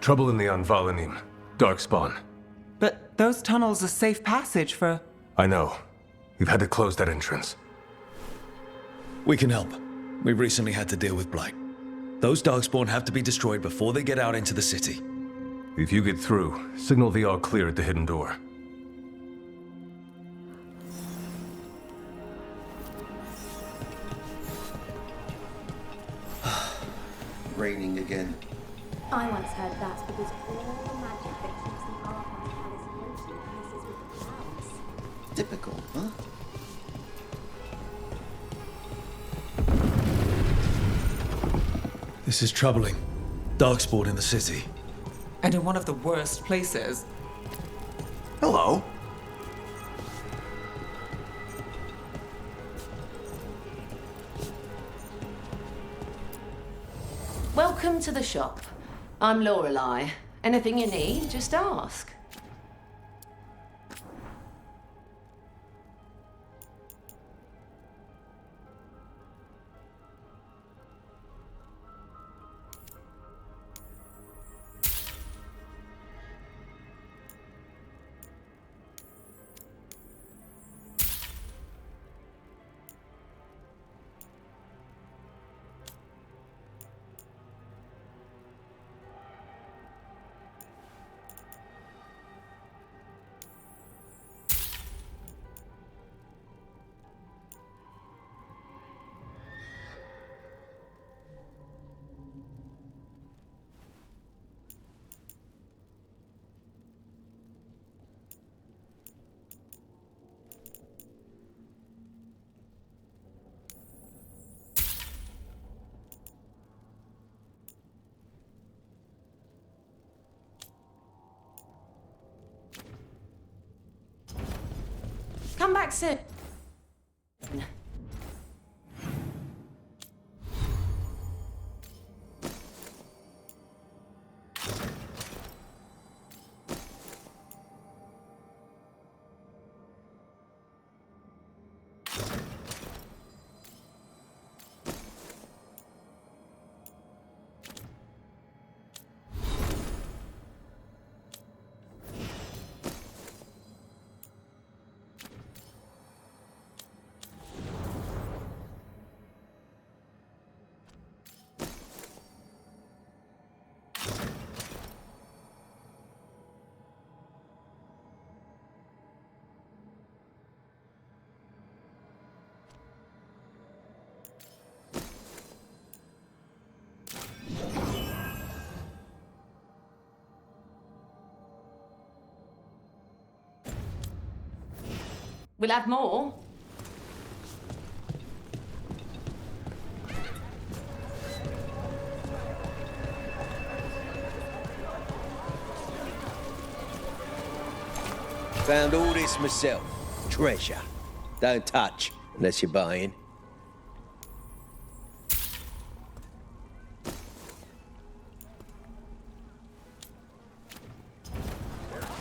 Trouble in the Anvalanim. Darkspawn. But those tunnels are safe passage for... I know. We've had to close that entrance. We can help. We recently had to deal with Blight. Those Darkspawn have to be destroyed before they get out into the city. If you get through, signal the all clear at the hidden door. Raining again. I once heard that's because all the magic that keeps the Ark on the palace floating messes with the clouds. Typical, huh? This is troubling. Darkspawn in the city. And in one of the worst places. Hello. Welcome to the shop. I'm Lorelei. Anything you need, just ask. Come back soon. We'll have more. Found all this myself. Treasure. Don't touch unless you're buying.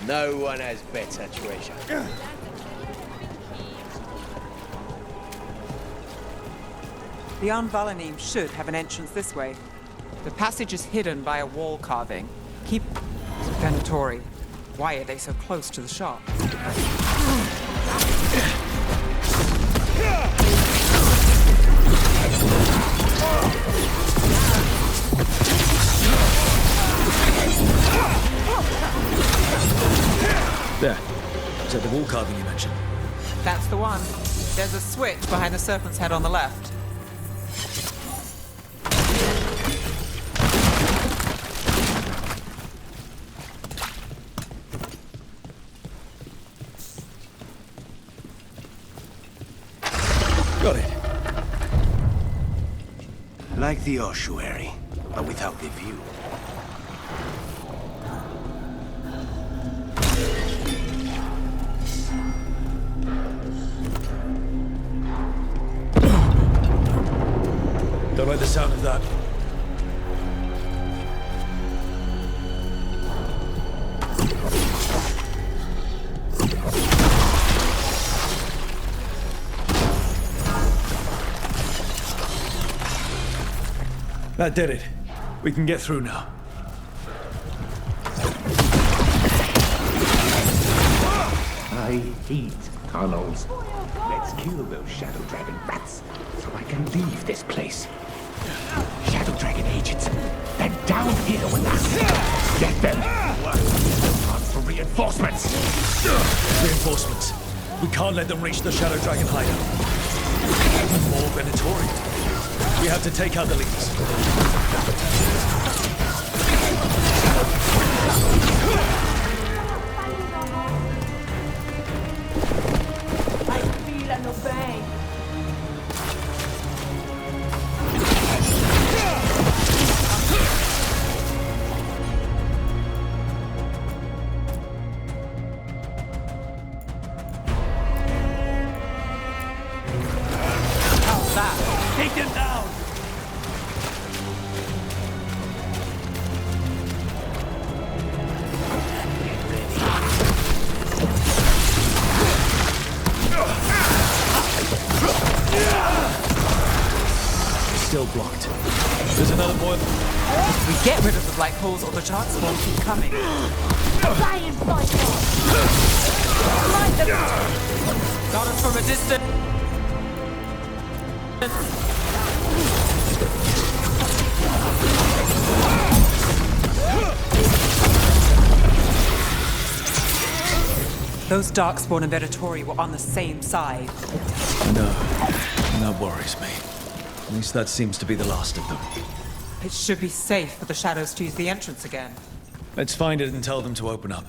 No one has better treasure. The Anvalanim should have an entrance this way. The passage is hidden by a wall carving. Keep... Venatori. Why are they so close to the shop? There. Is that the wall carving you mentioned? That's the one. There's a switch behind the serpent's head on the left. Got it. Like the ossuary, but without the view. Don't like the sound of that. That did it. We can get through now. These tunnels. Let's kill those Shadow Dragon rats so I can leave this place. Shadow Dragon agents, they're down here with us. Get them! Time for reinforcements! Reinforcements. We can't let them reach the Shadow Dragon hideout. More Venatori. We have to take out the leaders. I feel an obey. How's that? Take them down! Still blocked. There's another boil. We get rid of the black holes or the darkspawn keep coming. Try and fight off. Got us from a distance. Those darkspawn and Venatori were on the same side. No, that worries me. At least that seems to be the last of them. It should be safe for the shadows to use the entrance again. Let's find it and tell them to open up.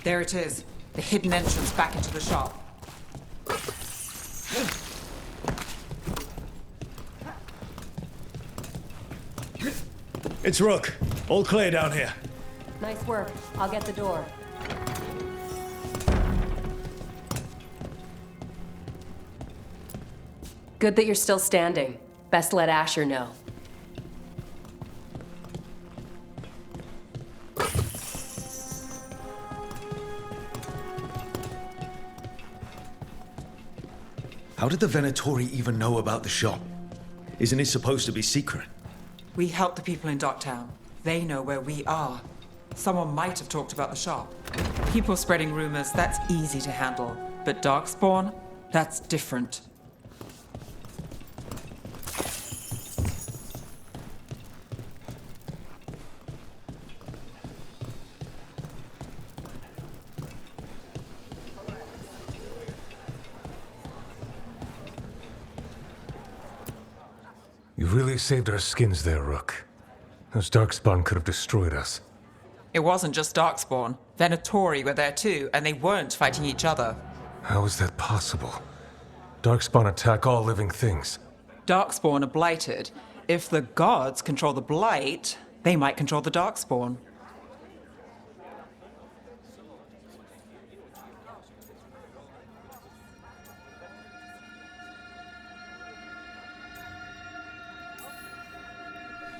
There it is, the hidden entrance back into the shop. It's Rook. All clear down here. Nice work. I'll get the door. Good that you're still standing. Best let Asher know. How did the Venatori even know about the shop? Isn't it supposed to be secret? We help the people in Docktown. They know where we are. Someone might have talked about the shop. People spreading rumors, that's easy to handle. But Darkspawn, that's different. You really saved our skins there, Rook. Those Darkspawn could have destroyed us. It wasn't just Darkspawn. Venatori were there too, and they weren't fighting each other. How is that possible? Darkspawn attack all living things. Darkspawn are blighted. If the gods control the blight, they might control the Darkspawn.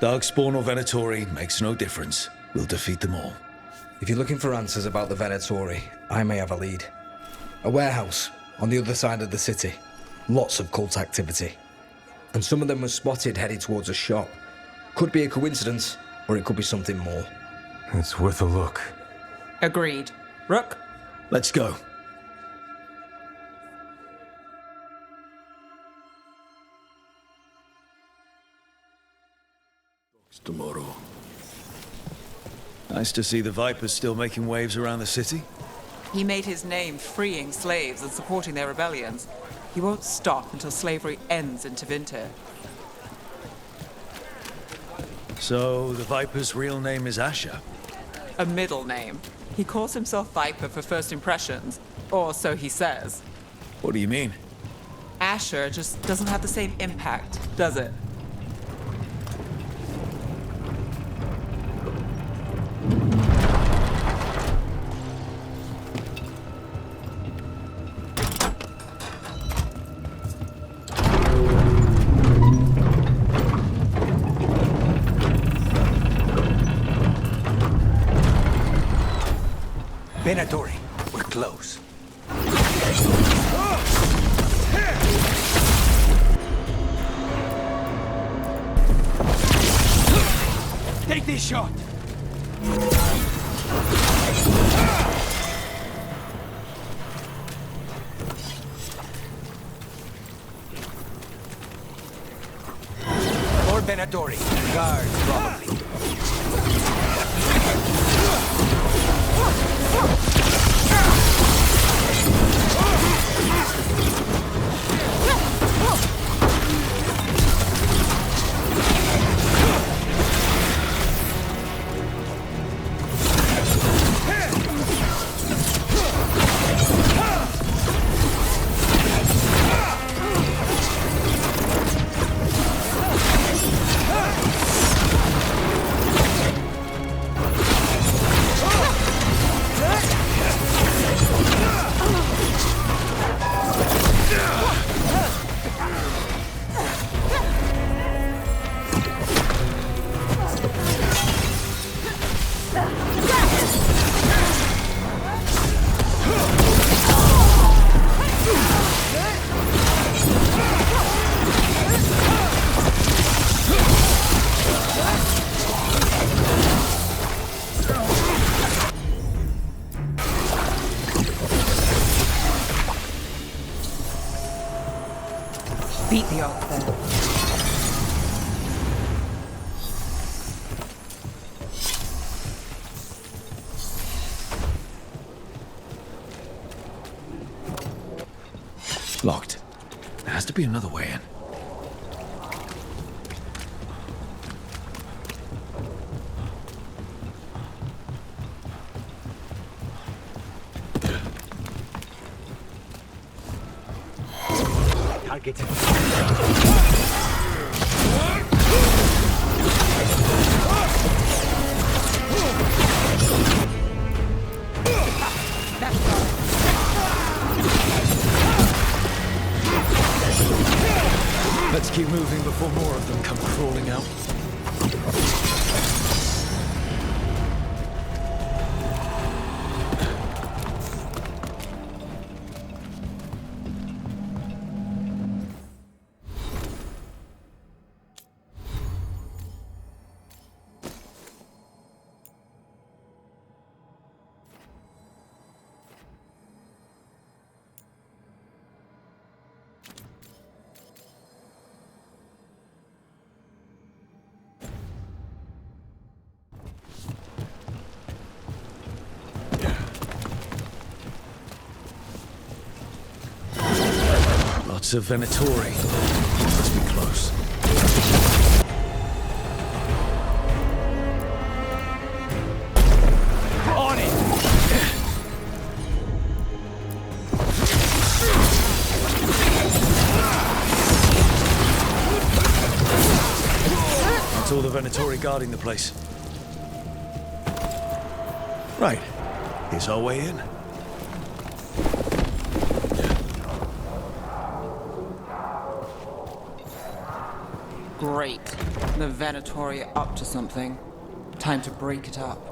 Darkspawn or Venatori makes no difference. We'll defeat them all. If you're looking for answers about the Venatori, I may have a lead. A warehouse on the other side of the city. Lots of cult activity. And some of them were spotted headed towards a shop. Could be a coincidence, or it could be something more. It's worth a look. Agreed. Rook? Let's go. tomorrow. Nice to see the Vipers still making waves around the city. He made his name freeing slaves and supporting their rebellions. He won't stop until slavery ends in Tevinter. So, the Viper's real name is Asher? A middle name. He calls himself Viper for first impressions, or so he says. What do you mean? Asher just doesn't have the same impact, does it? Venatori, we're close. Take this shot! Or Venatori. Guards, probably. Beat the oath, then. Locked. There has to be another way in. Target. Let's keep moving before more of them come crawling out. Lots of Venatori. Must be close. On it! That's all the Venatori guarding the place. Right. Here's our way in. Great. The Venatori are up to something. Time to break it up.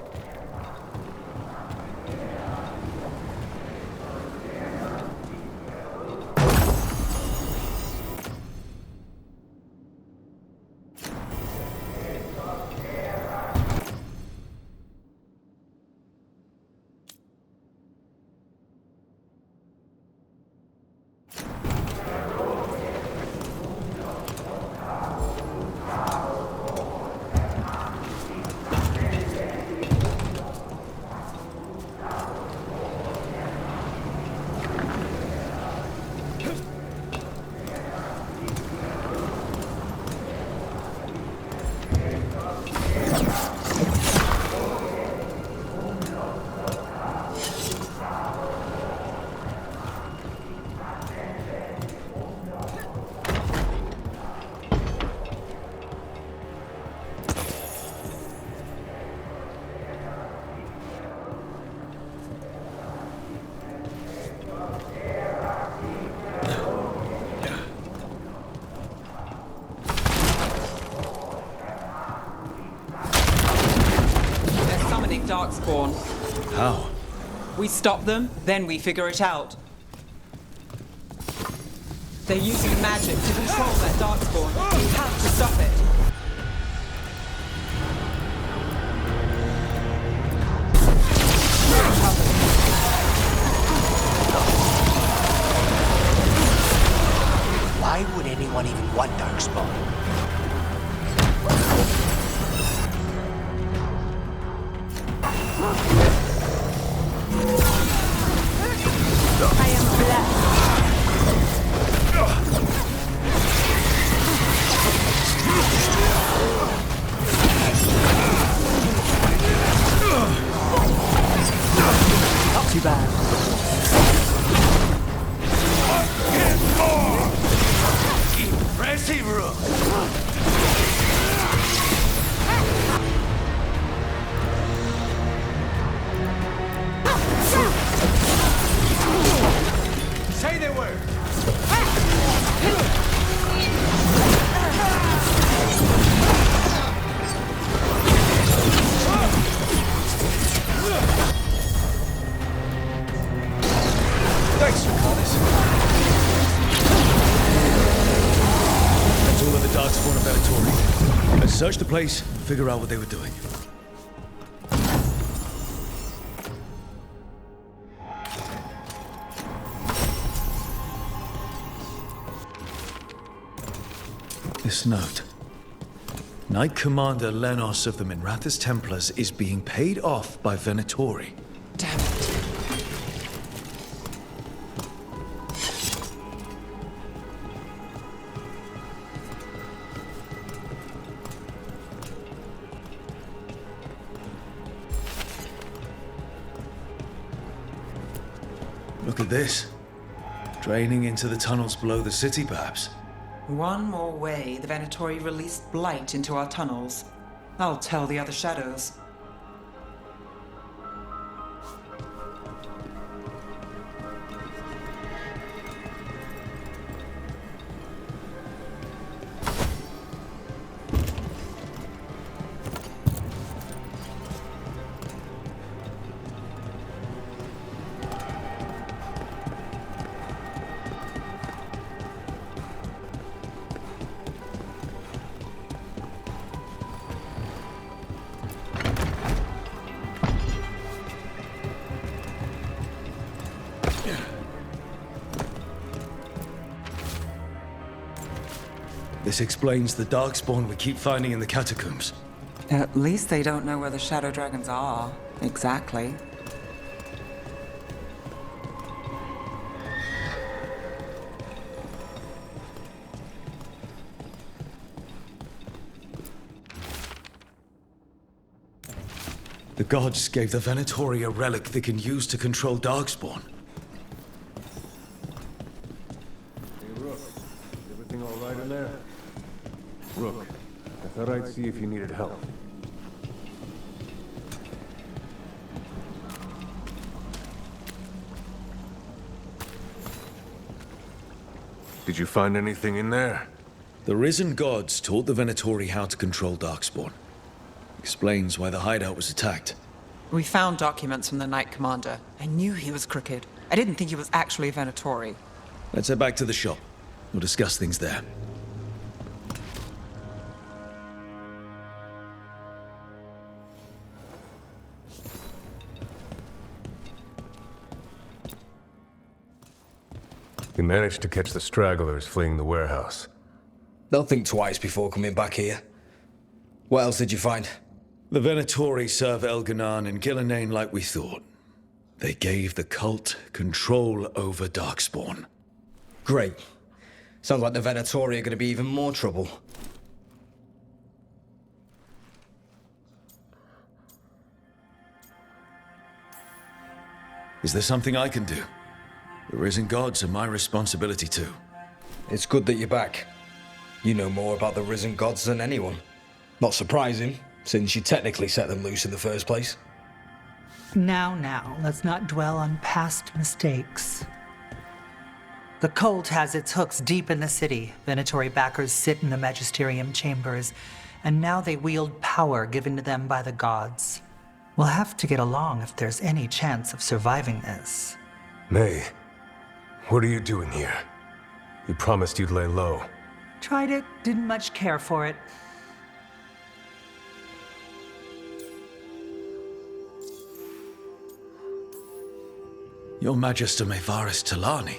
Darkspawn. How? We stop them, then we figure it out. They're using magic to control that Darkspawn. We have to stop it. Why would anyone even want Darkspawn? I am blessed. Not too bad. Impressive, Rook. Say the word. Thanks, Goddess. That's all of the Darkspawn of Venatori. Let's search the place, figure out what they were doing. This note. Knight Commander Lenos of the Minrathous Templars is being paid off by Venatori. Damn it. Look at this. Draining into the tunnels below the city, perhaps. One more way the Venatori released blight into our tunnels. I'll tell the other shadows. This explains the Darkspawn we keep finding in the catacombs. At least they don't know where the Shadow Dragons are. Exactly. The gods gave the Venatori a relic they can use to control Darkspawn. Hey, Rook. Everything all right in there? Rook, I thought I'd see if you needed help. Did you find anything in there? The risen gods taught the Venatori how to control Darkspawn. Explains why the hideout was attacked. We found documents from the Knight Commander. I knew he was crooked. I didn't think he was actually a Venatori. Let's head back to the shop. We'll discuss things there. You managed to catch the stragglers fleeing the warehouse. They'll think twice before coming back here. What else did you find? The Venatori serve Elganan and Gillenane like we thought. They gave the cult control over Darkspawn. Great. Sounds like the Venatori are going to be even more trouble. Is there something I can do? The risen gods are my responsibility too. It's good that you're back. You know more about the risen gods than anyone. Not surprising, since you technically set them loose in the first place. Now, let's not dwell on past mistakes. The cult has its hooks deep in the city. Venatori backers sit in the magisterium chambers, and now they wield power given to them by the gods. We'll have to get along if there's any chance of surviving this. May, what are you doing here? You promised you'd lay low. Tried it, didn't much care for it. Your Magister Mevaris Talani.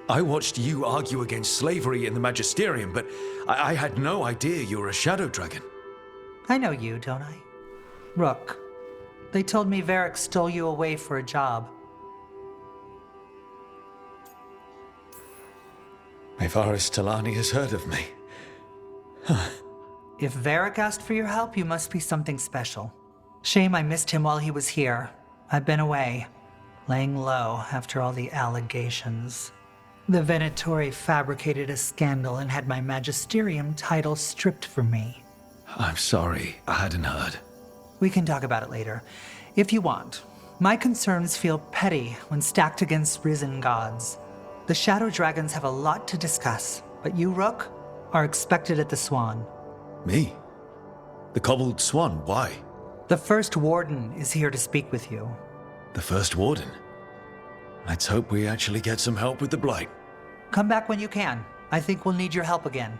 I watched you argue against slavery in the Magisterium, but I had no idea you were a Shadow Dragon. I know you, don't I? Rook. They told me Varric stole you away for a job. Mevaris Talani has heard of me. If Varric asked for your help, you must be something special. Shame I missed him while he was here. I've been away, laying low after all the allegations. The Venatori fabricated a scandal and had my Magisterium title stripped from me. I'm sorry, I hadn't heard. We can talk about it later, if you want. My concerns feel petty when stacked against risen gods. The Shadow Dragons have a lot to discuss, but you, Rook, are expected at the Swan. Me? The Cobbled Swan, why? The First Warden is here to speak with you. The First Warden? Let's hope we actually get some help with the Blight. Come back when you can. I think we'll need your help again.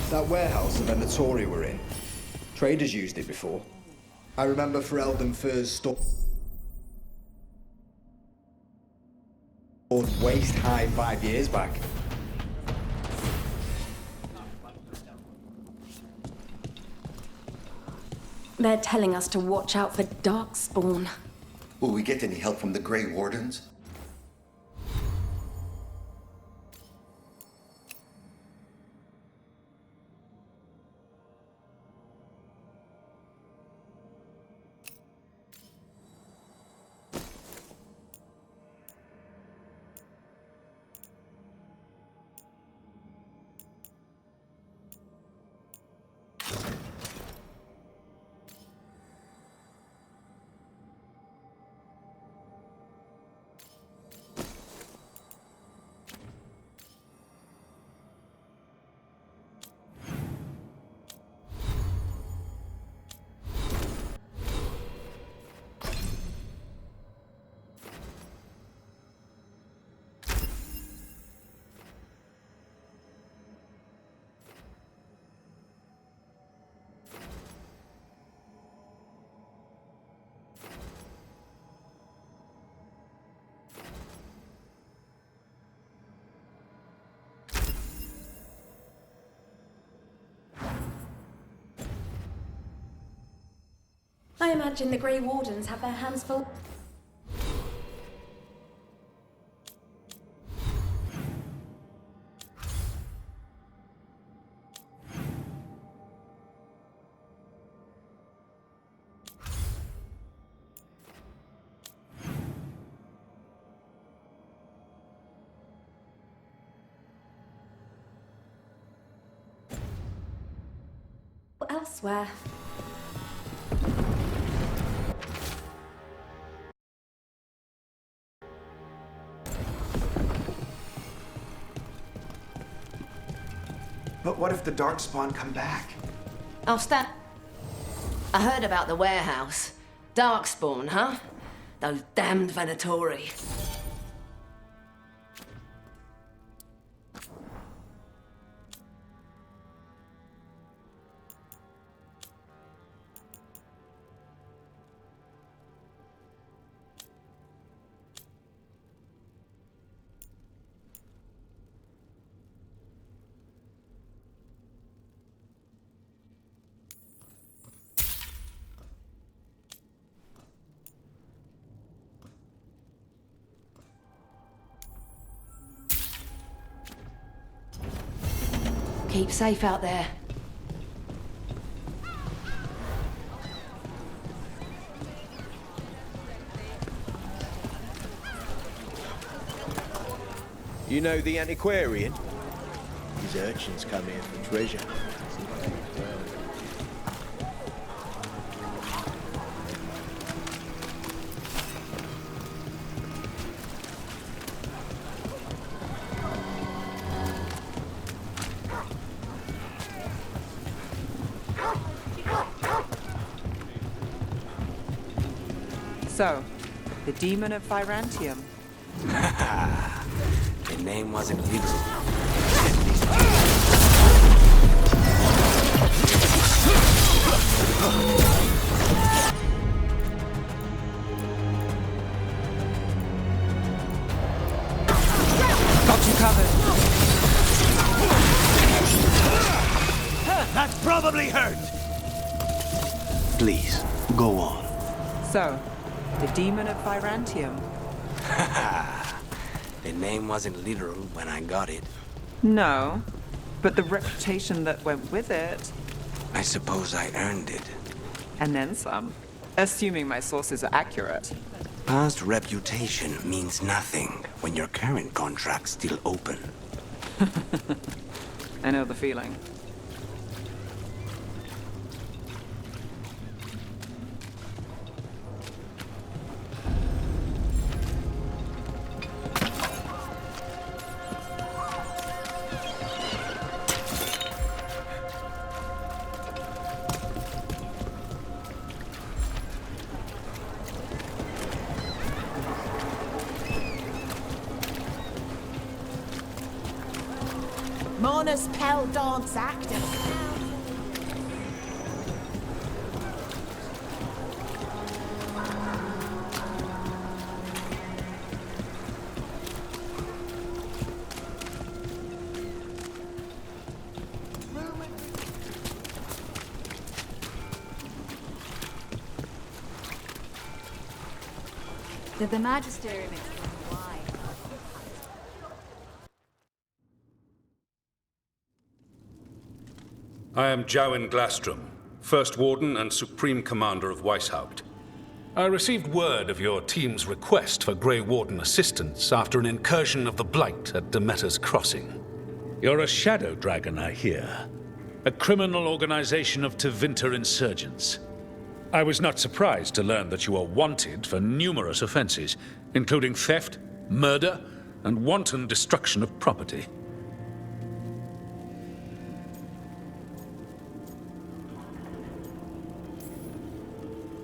That warehouse the Venatori were in. Traders used it before. I remember Ferelden Fur's store waist high 5 years back. They're telling us to watch out for Darkspawn. Will we get any help from the Grey Wardens? I imagine the Grey Wardens have their hands full. Elsewhere. But what if the Darkspawn come back? I'll stand. I heard about the warehouse. Darkspawn, huh? Those damned Venatori. keep safe out there. You know the antiquarian? His urchins come here for treasure. So, the demon of Virantium. The name wasn't legal. Got you covered. That probably hurt. Please, go on. So, the demon of Virantium. The name wasn't literal when I got it. No, but the reputation that went with it. I suppose I earned it. And then some. Assuming my sources are accurate. Past reputation means nothing when your current contract's still open. I know the feeling. Mona's Pell Dance active. Did the Magisterium explain why? I am Jowin Glastrom, First Warden and Supreme Commander of Weishaupt. I received word of your team's request for Grey Warden assistance after an incursion of the Blight at Demeter's Crossing. You're a shadow dragon, I hear. A criminal organization of Tevinter insurgents. I was not surprised to learn that you are wanted for numerous offenses, including theft, murder, and wanton destruction of property.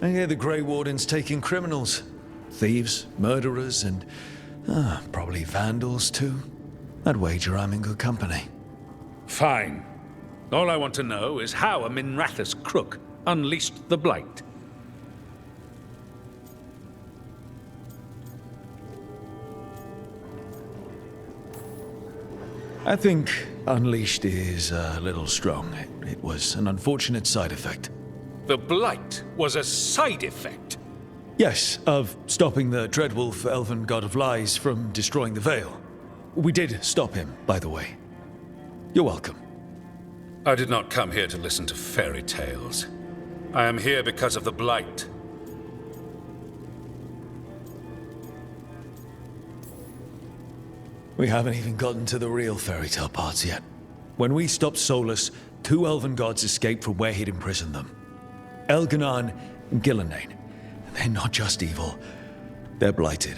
I hear the Grey Warden's taking criminals. Thieves, murderers, and probably vandals too. I'd wager I'm in good company. Fine. All I want to know is how a Minrathous crook unleashed the Blight. I think unleashed is a little strong. It was an unfortunate side effect. The Blight was a side effect? Yes, of stopping the Dreadwolf, elven god of lies, from destroying the Veil. We did stop him, by the way. You're welcome. I did not come here to listen to fairy tales. I am here because of the Blight. We haven't even gotten to the real fairy tale parts yet. When we stopped Solus, 2 elven gods escaped from where he'd imprisoned them. Elganon and Gillenane. They're not just evil, they're blighted.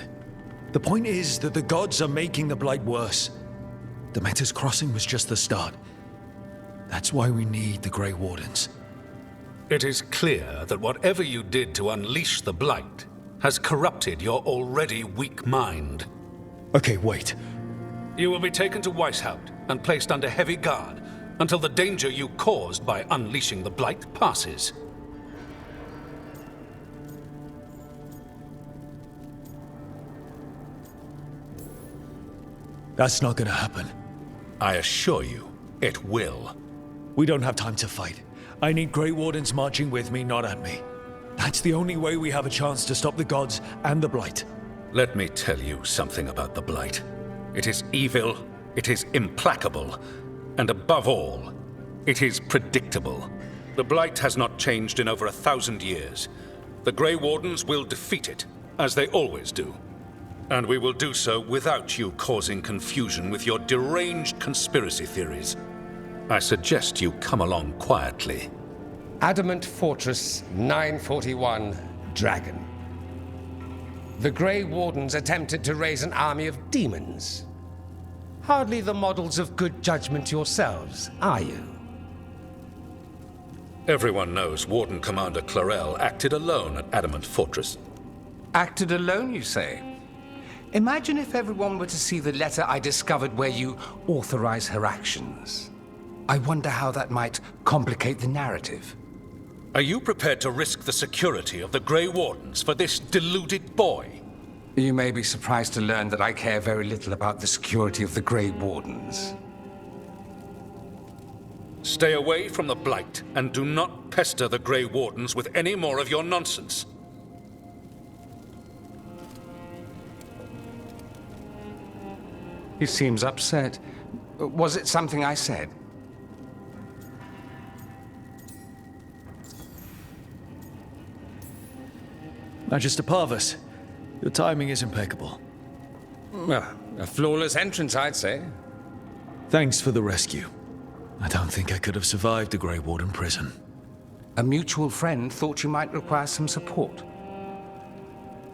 The point is that the gods are making the Blight worse. Demeter's Crossing was just the start. That's why we need the Grey Wardens. It is clear that whatever you did to unleash the Blight has corrupted your already weak mind. Okay, wait. You will be taken to Weishaupt and placed under heavy guard until the danger you caused by unleashing the Blight passes. That's not gonna happen. I assure you, it will. We don't have time to fight. I need Grey Wardens marching with me, not at me. That's the only way we have a chance to stop the gods and the Blight. Let me tell you something about the Blight. It is evil, it is implacable, And above all, it is predictable. The Blight has not changed in over 1,000 years. The Grey Wardens will defeat it, as they always do. And we will do so without you causing confusion with your deranged conspiracy theories. I suggest you come along quietly. Adamant Fortress 941, Dragon. The Grey Wardens attempted to raise an army of demons. Hardly the models of good judgment yourselves, are you? Everyone knows Warden Commander Clarel acted alone at Adamant Fortress. Acted alone, you say? Imagine if everyone were to see the letter I discovered where you authorize her actions. I wonder how that might complicate the narrative. Are you prepared to risk the security of the Grey Wardens for this deluded boy? You may be surprised to learn that I care very little about the security of the Grey Wardens. Stay away from the Blight, and do not pester the Grey Wardens with any more of your nonsense. He seems upset. Was it something I said? Magister Parvus, your timing is impeccable. Well, a flawless entrance, I'd say. Thanks for the rescue. I don't think I could have survived the Grey Warden prison. A mutual friend thought you might require some support.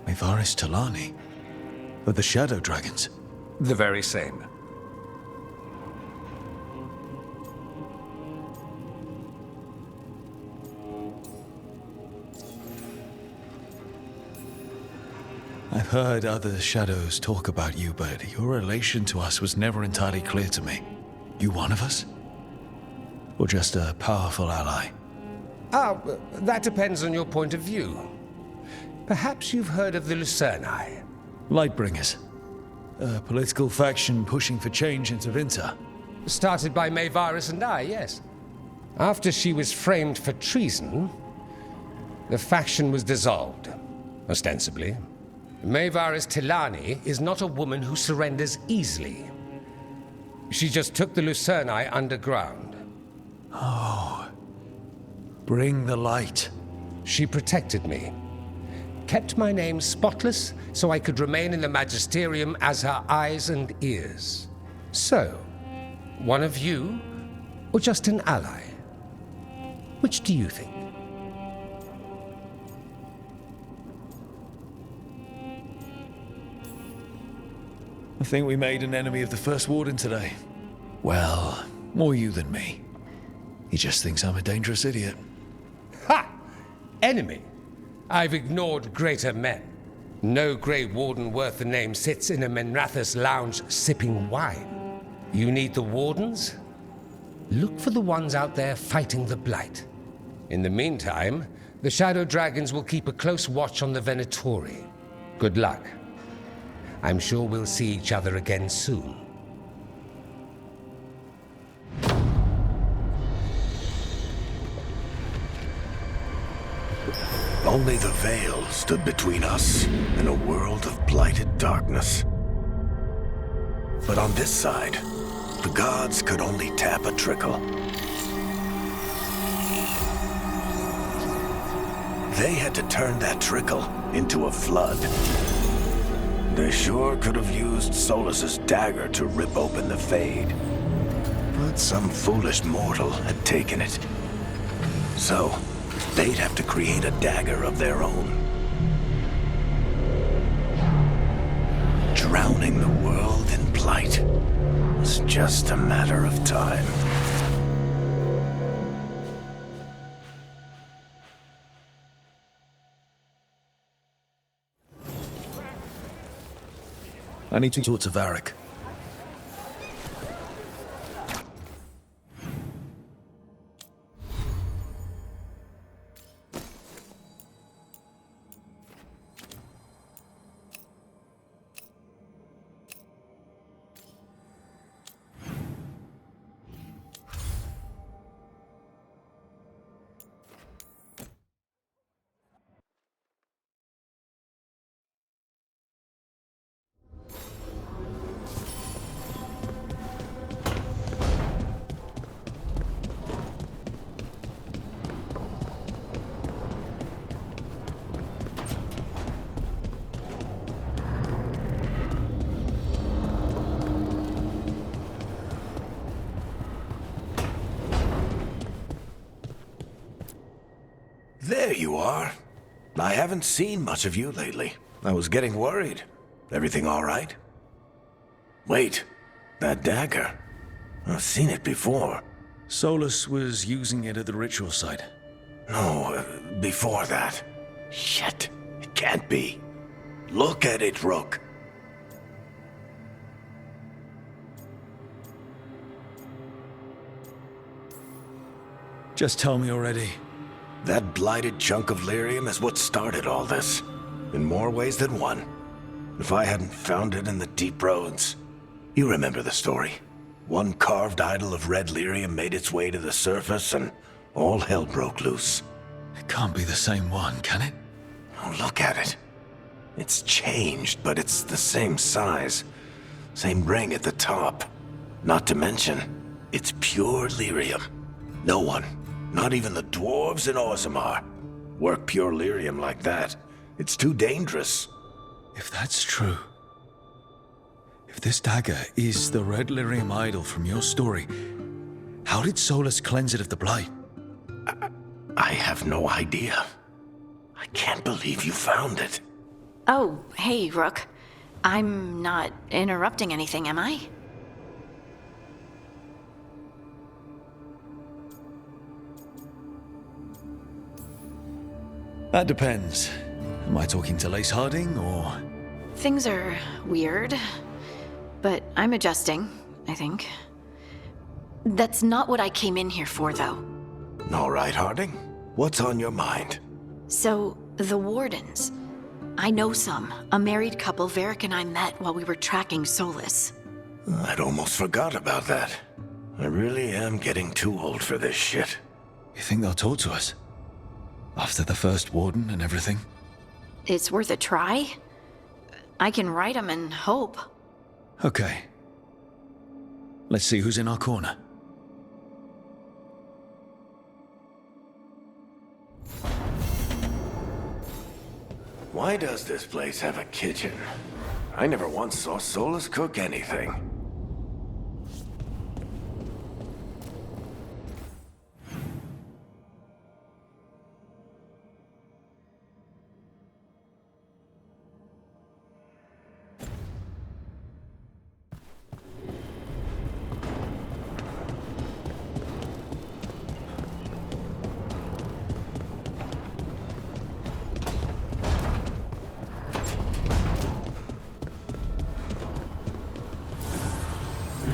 Maevaris Talani? Of the Shadow Dragons? The very same. I've heard other shadows talk about you, but your relation to us was never entirely clear to me. You one of us? Or just a powerful ally? That depends on your point of view. Perhaps you've heard of the Lucerni. Lightbringers. A political faction pushing for change into Vinter. Started by Maevaris and I, yes. After she was framed for treason, the faction was dissolved, ostensibly. Maevaris Talani is not a woman who surrenders easily. She just took the Lucerni underground. Oh. Bring the light. She protected me. Kept my name spotless so I could remain in the Magisterium as her eyes and ears. So, one of you, or just an ally? Which do you think? I think we made an enemy of the First Warden today. Well, more you than me. He just thinks I'm a dangerous idiot. Ha! Enemy? I've ignored greater men. No Grey Warden worth the name sits in a Menrathus lounge sipping wine. You need the Wardens? Look for the ones out there fighting the Blight. In the meantime, the Shadow Dragons will keep a close watch on the Venatori. Good luck. I'm sure we'll see each other again soon. Only the veil stood between us and a world of blighted darkness. But on this side, the gods could only tap a trickle. They had to turn that trickle into a flood. They sure could have used Solus's dagger to rip open the Fade. But some foolish mortal had taken it. So, they'd have to create a dagger of their own. Drowning the world in blight was just a matter of time. I need to talk to Varric. There you are. I haven't seen much of you lately. I was getting worried. Everything all right? Wait, that dagger. I've seen it before. Solus was using it at the ritual site. No, before that. Shit, it can't be. Look at it, Rook. Just tell me already. That blighted chunk of lyrium is what started all this. In more ways than one. If I hadn't found it in the deep roads. You remember the story. One carved idol of red lyrium made its way to the surface and all hell broke loose. It can't be the same one, can it? Oh, look at it. It's changed, but it's the same size. Same ring at the top. Not to mention, it's pure lyrium. No one, not even the dwarves in Orzammar, work pure lyrium like that. It's too dangerous. If that's true, if this dagger is the red lyrium idol from your story, how did Solus cleanse it of the blight? I have no idea. I can't believe you found it. Oh, hey, Rook. I'm not interrupting anything, am I? That depends. Am I talking to Lace Harding, or...? Things are weird, but I'm adjusting, I think. That's not what I came in here for, though. All right, Harding. What's on your mind? So, the Wardens. I know some. A married couple Varric and I met while we were tracking Solus. I'd almost forgot about that. I really am getting too old for this shit. You think they'll talk to us? After the first warden and everything? It's worth a try. I can write them and hope. Okay. Let's see who's in our corner. Why does this place have a kitchen? I never once saw Solus cook anything.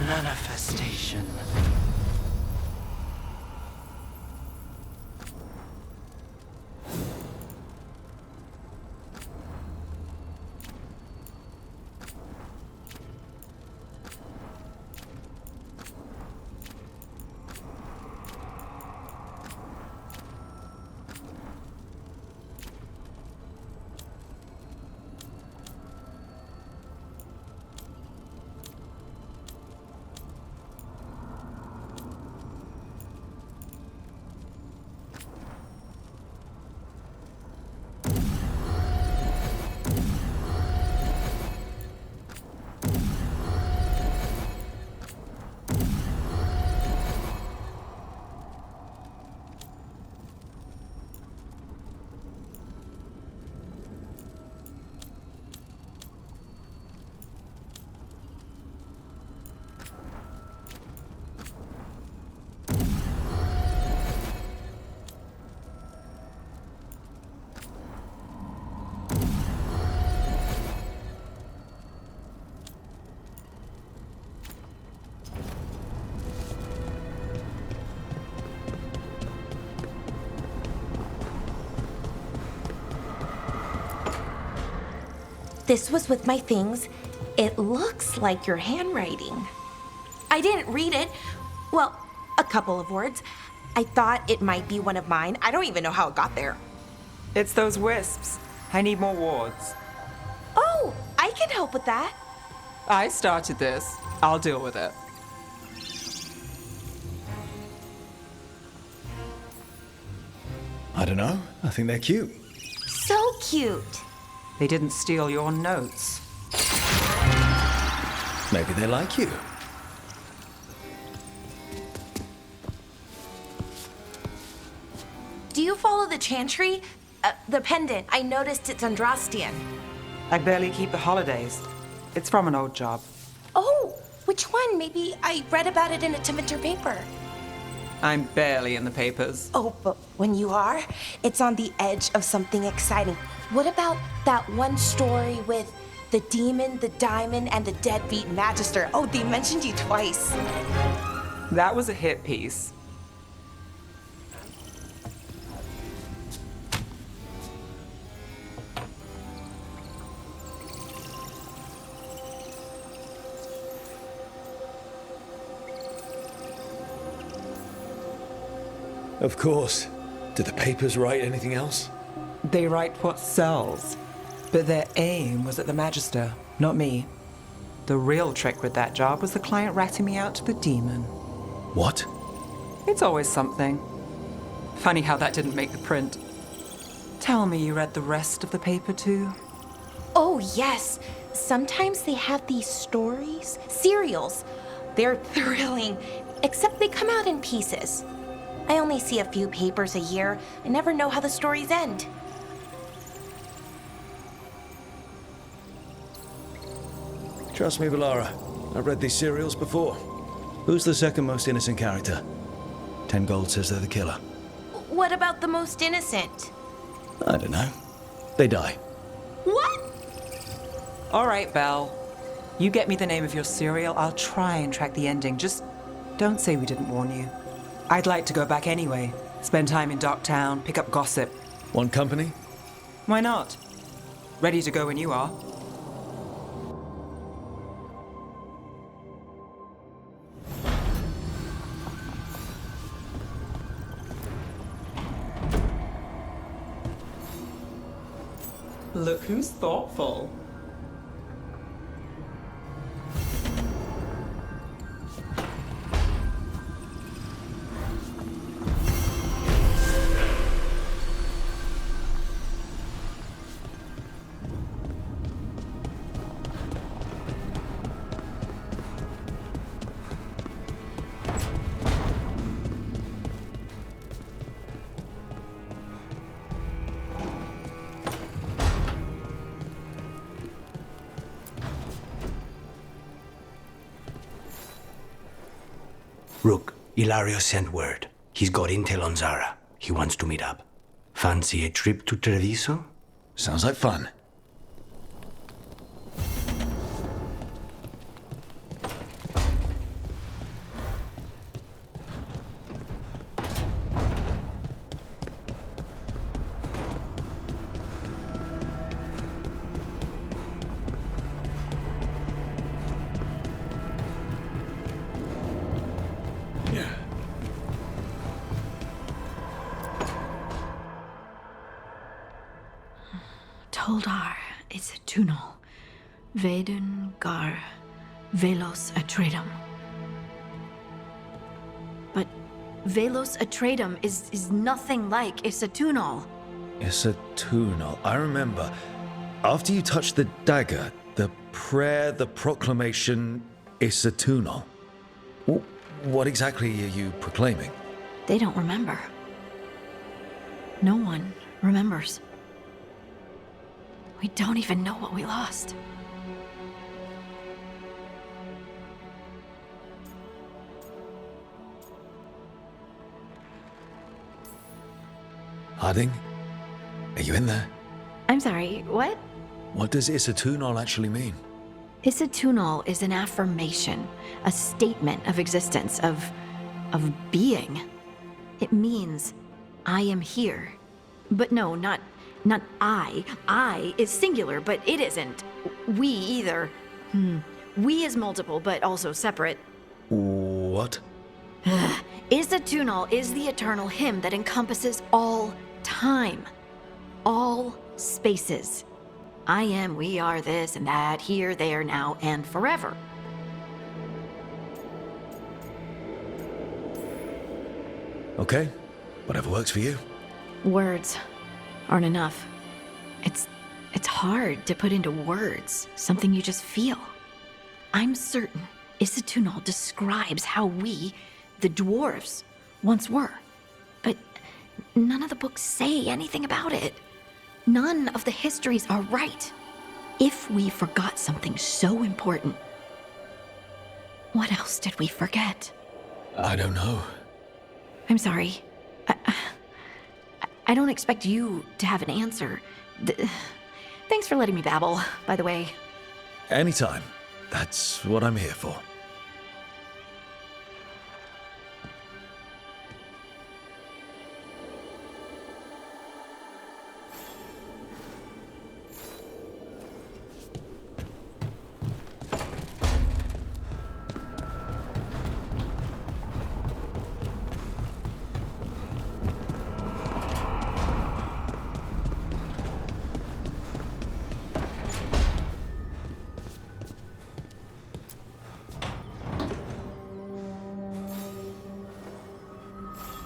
Manifestation. This was with my things. It looks like your handwriting. I didn't read it. Well, a couple of words. I thought it might be one of mine. I don't even know how it got there. It's those wisps. I need more wards. Oh, I can help with that. I started this. I'll deal with it. I don't know. I think they're cute. So cute. They didn't steal your notes. Maybe they like you. Do you follow the chantry? The pendant. I noticed it's Andrastian. I barely keep the holidays. It's from an old job. Oh, which one? Maybe I read about it in a Timiter paper. I'm barely in the papers. Oh, but when you are, it's on the edge of something exciting. What about that one story with the demon, the diamond, and the deadbeat magister? Oh, they mentioned you twice. That was a hit piece. Of course. Did the papers write anything else? They write what sells. But their aim was at the Magister, not me. The real trick with that job was the client ratting me out to the demon. What? It's always something. Funny how that didn't make the print. Tell me you read the rest of the paper too? Oh, yes. Sometimes they have these stories, serials. They're thrilling, except they come out in pieces. I only see a few papers a year. I never know how the stories end. Trust me, Valara. I've read these serials before. Who's the second most innocent character? 10 gold says they're the killer. What about the most innocent? I don't know. They die. What? All right, Belle. You get me the name of your serial, I'll try and track the ending. Just don't say we didn't warn you. I'd like to go back anyway. Spend time in Docktown, pick up gossip. Want company? Why not? Ready to go when you are. Look who's thoughtful. Rook, Ilario sent word. He's got intel on Zara. He wants to meet up. Fancy a trip to Treviso? Sounds like fun. Toldar is a tunnel. Veilguard, Velos Atreidim. But Velos Atreidim is nothing like Isatunal. Isatunal. I remember. After you touched the dagger, the prayer, the proclamation, Isatunal. What exactly are you proclaiming? They don't remember. No one remembers. We don't even know what we lost. Harding? Are you in there? I'm sorry, what? What does Isatunal actually mean? Isatunal is an affirmation, a statement of existence, of being. It means, I am here. But no, not I. I is singular, but it isn't. We either. We is multiple, but also separate. What? Isatunal is the eternal hymn that encompasses all time. All spaces. I am, we are, this and that, here, there, now, and forever. Okay. Whatever works for you. Words aren't enough. It's hard to put into words something you just feel. I'm certain Isatunal describes how we, the dwarves, once were. But None of the books say anything about it. None of the histories are right. If we forgot something so important, what else did we forget? I don't know. I'm sorry. I don't expect you to have an answer. Thanks for letting me babble, by the way. Anytime. That's what I'm here for.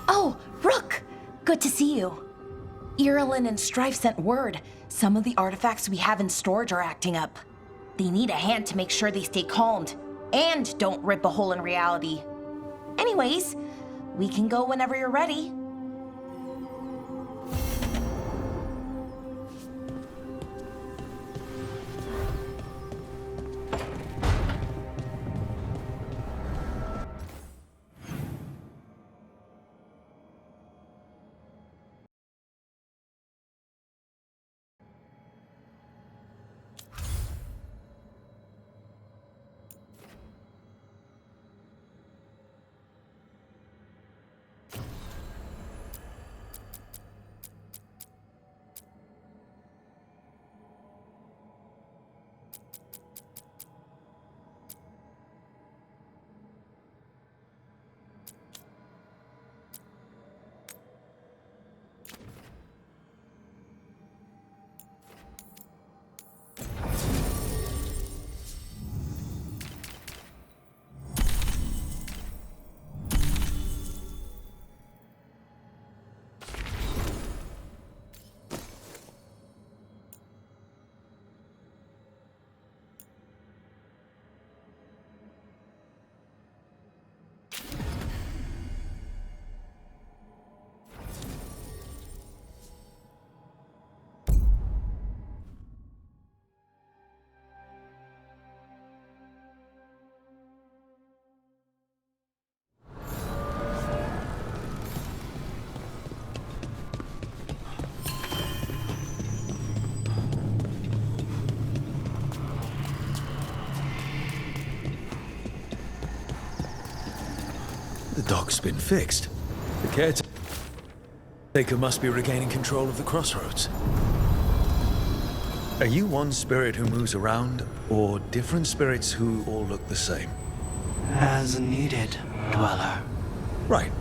Oh, Rook! Good to see you. Irulan and Strife sent word. Some of the artifacts we have in storage are acting up. They need a hand to make sure they stay calmed and don't rip a hole in reality. Anyways, we can go whenever you're ready. The dock's been fixed. The caretaker must be regaining control of the crossroads. Are you one spirit who moves around, or different spirits who all look the same? As needed, Dweller. Right.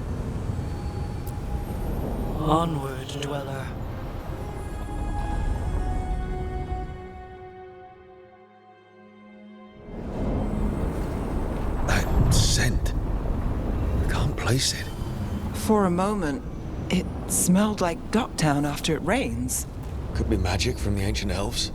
Onward, Dweller. That scent. I can't place it. For a moment, it smelled like Docktown after it rains. Could be magic from the ancient elves.